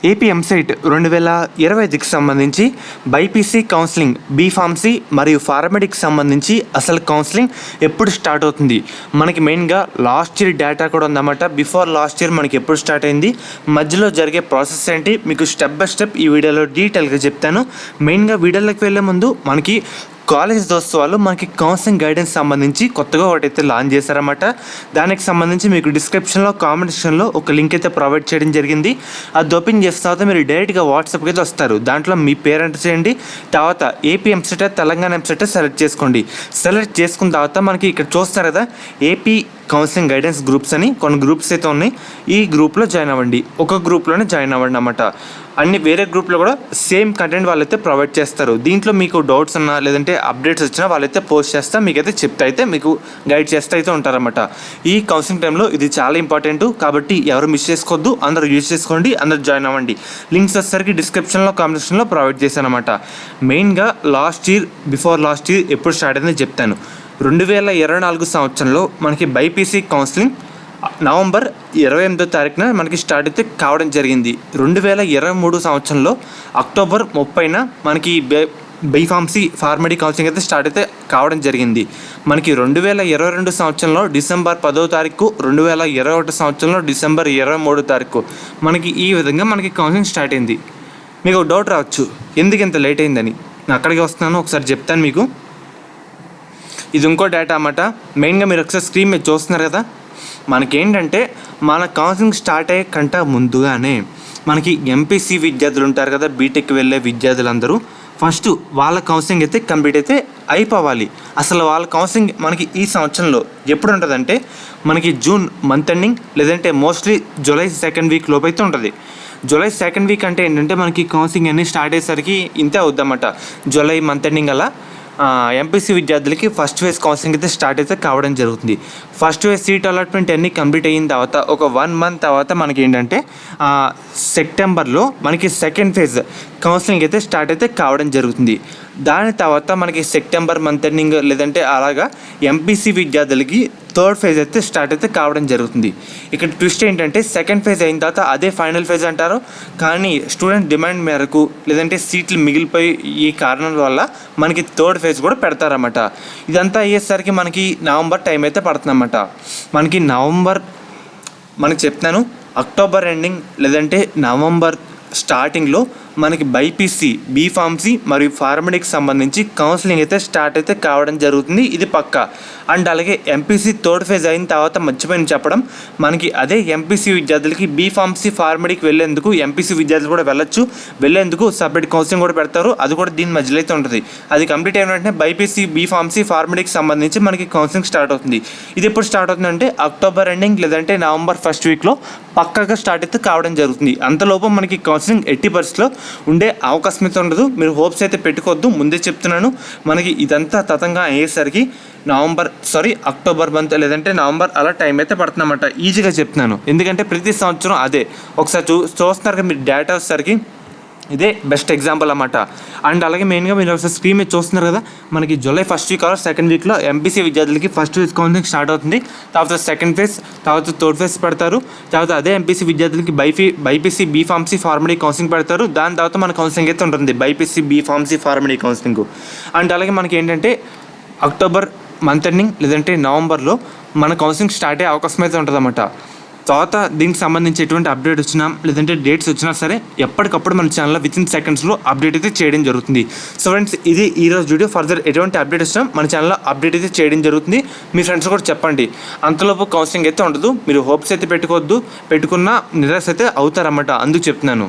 AP EAMCET 2025కి సంబంధించి BiPC counselling B Pharmacy మరియు ఫార్మడికి సంబంధించి అసలు కౌన్సిలింగ్ ఎప్పుడు స్టార్ట్ అవుతుంది. మనకి మెయిన్గా లాస్ట్ ఇయర్ డేటా కూడా ఉందన్నమాట. బిఫోర్ లాస్ట్ ఇయర్ మనకి ఎప్పుడు స్టార్ట్ అయింది, మధ్యలో జరిగే ప్రాసెస్ ఏంటి, మీకు స్టెప్ బై స్టెప్ ఈ వీడియోలో డీటెయిల్గా చెప్తాను. మెయిన్గా వీడియోలోకి వెళ్ళే ముందు మనకి కాలేజ్ దోస్తు వాళ్ళు మనకి కౌన్సిలింగ్ గైడెన్స్ సంబంధించి కొత్తగా ఒకటైతే లాంచ్ చేశారన్నమాట. దానికి సంబంధించి మీకు డిస్క్రిప్షన్లో కామెంట్ సెక్షన్లో ఒక లింక్ అయితే ప్రొవైడ్ చేయడం జరిగింది. అది ఓపెన్ చేసిన తర్వాత మీరు డైరెక్ట్గా వాట్సాప్కి అయితే వస్తారు. దాంట్లో మీ పేరు ఎంటర్ చేయండి. తర్వాత AP EAMCET Telangana EAMCET select చేసుకోండి. సెలెక్ట్ చేసుకున్న తర్వాత మనకి ఇక్కడ చూస్తారు కదా ఏపీ కౌన్సిలింగ్ గైడెన్స్ గ్రూప్స్ అని కొన్ని గ్రూప్స్ అయితే ఉన్నాయి. ఈ గ్రూప్లో జాయిన్ అవ్వండి. ఒక గ్రూప్లోనే జాయిన్ అవ్వండి అన్నమాట. అన్ని వేరే గ్రూప్లో కూడా సేమ్ కంటెంట్ వాళ్ళైతే ప్రొవైడ్ చేస్తారు. దీంట్లో మీకు డౌట్స్ ఉన్నా లేదంటే అప్డేట్స్ వచ్చినా వాళ్ళైతే పోస్ట్ చేస్తా మీకైతే చెప్తా అయితే మీకు గైడ్ చేస్తూ అయితే ఉంటారన్నమాట. ఈ కౌన్సిలింగ్ టైంలో ఇది చాలా ఇంపార్టెంట్ కాబట్టి ఎవరు మిస్ చేసుకోవద్దు. అందరూ యూజ్ చేసుకోండి, అందరూ జాయిన్ అవ్వండి. లింక్స్ వచ్చేసరికి డిస్క్రిప్షన్లో కామెంట్ సెక్షన్లో ప్రొవైడ్ చేశాను అనమాట. మెయిన్గా బిఫోర్ లాస్ట్ ఇయర్ ఎప్పుడు స్టార్ట్ అయిందో చెప్తాను. 2024 సంవత్సరంలో మనకి బైపీసీ కౌన్సిలింగ్ నవంబర్ 28వ తారీఖున మనకి స్టార్ట్ అయితే కావడం జరిగింది. 2023 సంవత్సరంలో అక్టోబర్ 30న మనకి బీఫార్మసీ ఫార్మడీ కౌన్సిలింగ్ అయితే స్టార్ట్ అయితే కావడం జరిగింది. మనకి 2022 సంవత్సరంలో డిసెంబర్ 10వ తారీఖు, 2021 సంవత్సరంలో డిసెంబర్ 23వ తారీఖు మనకి ఈ విధంగా మనకి కౌన్సిలింగ్ స్టార్ట్ అయింది. మీకు డౌట్ రావచ్చు ఎందుకు ఇంత లేట్ అయిందని. నేను అక్కడికి వస్తున్నాను, ఒకసారి చెప్తాను మీకు. ఇది ఇంకో డేటా అన్నమాట. మెయిన్గా మీరు ఒకసారి స్క్రీన్ మీద చూస్తున్నారు కదా, మనకేంటంటే మన కౌన్సిలింగ్ స్టార్ట్ అయ్యే కంటే ముందుగానే మనకి ఎంపీసీ విద్యార్థులు ఉంటారు కదా, బీటెక్ వెళ్ళే విద్యార్థులందరూ ఫస్ట్ వాళ్ళ కౌన్సిలింగ్ అయితే కంప్లీట్ అయితే అయిపోవాలి. అసలు వాళ్ళ కౌన్సిలింగ్ మనకి ఈ సంవత్సరంలో ఎప్పుడు ఉంటుందంటే మనకి జూన్ మంత్ ఎండింగ్ లేదంటే మోస్ట్లీ జూలై 2nd వీక్ లోపు అయితే ఉంటుంది. జూలై 2nd వీక్ అంటే ఏంటంటే మనకి కౌన్సిలింగ్ అన్నీ స్టార్ట్ అయ్యేసరికి ఇంతే అవుద్దన్నమాట. జూలై మంత్ ఎండింగ్ అలా ఎంపీసీ విద్యార్థులకి ఫస్ట్ ఫేజ్ కౌన్సిలింగ్ అయితే స్టార్ట్ అయితే కావడం జరుగుతుంది. ఫస్ట్ ఫేజ్ సీట్ అలాట్మెంట్ అన్నీ కంప్లీట్ అయిన తర్వాత ఒక 1 మంత్ తర్వాత మనకి ఏంటంటే సెప్టెంబర్లో మనకి సెకండ్ ఫేజ్ కౌన్సిలింగ్ అయితే స్టార్ట్ అయితే కావడం జరుగుతుంది. దాని తర్వాత మనకి సెప్టెంబర్ మంత్ ఎండింగ్ లేదంటే అలాగా ఎంపీసీ విద్యార్థులకి థర్డ్ ఫేజ్ అయితే స్టార్ట్ అయితే కావడం జరుగుతుంది. ఇక్కడ ట్విస్ట్ ఏంటంటే సెకండ్ ఫేజ్ అయిన తర్వాత అదే ఫైనల్ ఫేజ్ అంటారు, కానీ స్టూడెంట్ డిమాండ్ మేరకు లేదంటే సీట్లు మిగిలిపోయి ఈ కారణాల వల్ల మనకి థర్డ్ ఫేజ్ కూడా పెడతారన్నమాట. ఇదంతా అయ్యేసరికి మనకి నవంబర్ టైం అయితే పడుతుందన్నమాట. మనకి మనకి చెప్తాను అక్టోబర్ ఎండింగ్ లేదంటే నవంబర్ స్టార్టింగ్లో మనకి బైపీసీ బీఫార్మసీ మరియు ఫార్మడీకి సంబంధించి కౌన్సిలింగ్ అయితే స్టార్ట్ అయితే కావడం జరుగుతుంది. ఇది పక్కా. అండ్ అలాగే ఎంపీసీ థర్డ్ ఫేజ్ అయిన తర్వాత మర్చిపోయిన చెప్పడం, మనకి అదే ఎంపీసీ విద్యార్థులకి బీఫార్మసీ ఫార్మడీకి వెళ్ళేందుకు ఎంపీసీ విద్యార్థులు కూడా వెళ్ళేందుకు సపరేట్ కౌన్సిలింగ్ కూడా పెడతారు. అది కూడా దీని మధ్యలో అయితే ఉంటుంది. అది కంప్లీట్ అయిన వెంటనే బైపీసీ బీఫార్మసీ ఫార్మడీకి సంబంధించి మనకి కౌన్సిలింగ్ స్టార్ట్ అవుతుంది. ఇది ఎప్పుడు స్టార్ట్ అవుతుందంటే అక్టోబర్ ఎండింగ్ లేదంటే నవంబర్ 1st వీక్లో పక్కాగా స్టార్ట్ అయితే కావడం జరుగుతుంది. అంతలోపు మనకి కౌన్సిలింగ్ 80% ఉండే అవకాశం అయితే ఉండదు. మీరు హోప్స్ అయితే పెట్టుకోవద్దు, ముందే చెప్తున్నాను. మనకి ఇదంతా తతంగా అయ్యేసరికి అక్టోబర్ మంత్ లేదంటే నవంబర్ అలా టైం అయితే పడుతుందన్నమాట. ఈజీగా చెప్తున్నాను ఎందుకంటే ప్రతి సంవత్సరం అదే. ఒకసారి చూస్తున్నారు కదా మీరు డేటా వచ్చేసరికి ఇదే బెస్ట్ ఎగ్జాంపుల్ అన్నమాట. అండ్ అలాగే మెయిన్గా మీరు ఒకసారి స్క్రీన్ మీద చూస్తున్నారు కదా, మనకి July 1st week or 2nd వీక్లో ఎంపీసీ విద్యార్థులకి ఫస్ట్ ఫేజ్ కౌన్సిలింగ్ స్టార్ట్ అవుతుంది. తర్వాత సెకండ్ ఫేజ్, తర్వాత థర్డ్ ఫేజ్ పెడతారు. తర్వాత అదే ఎంపీసీ విద్యార్థులకి బైపీసీ బీఫార్మసీ ఫార్మడీ కౌన్సిలింగ్ పెడతారు. దాని తర్వాత మన కౌన్సిలింగ్ అయితే ఉంటుంది BiPC B Pharmacy PharmD counselling. And అలాగే మనకి ఏంటంటే అక్టోబర్ మంత్ ఎండింగ్ లేదంటే నవంబర్లో మన కౌన్సిలింగ్ స్టార్ట్ అయ్యే అవకాశం అయితే ఉంటుందన్నమాట. తర్వాత దీనికి సంబంధించి ఎటువంటి అప్డేట్ వచ్చినా లేదంటే డేట్స్ వచ్చినా సరే ఎప్పటికప్పుడు మన ఛానల్లో వితిన్ సెకండ్స్లో అప్డేట్ అయితే చేయడం జరుగుతుంది. సో ఫ్రెండ్స్, ఇది ఈరోజు వీడియో. ఫర్దర్ ఎటువంటి అప్డేట్ వచ్చినా మన ఛానల్లో అప్డేట్ అయితే చేయడం జరుగుతుంది. మీ ఫ్రెండ్స్ కూడా చెప్పండి. అంతలోపు కౌన్సిలింగ్ అయితే ఉండదు. మీరు హోప్స్ అయితే పెట్టుకున్నా నిరాశ అయితే అవుతారన్నమాట. అందుకు చెప్తున్నాను.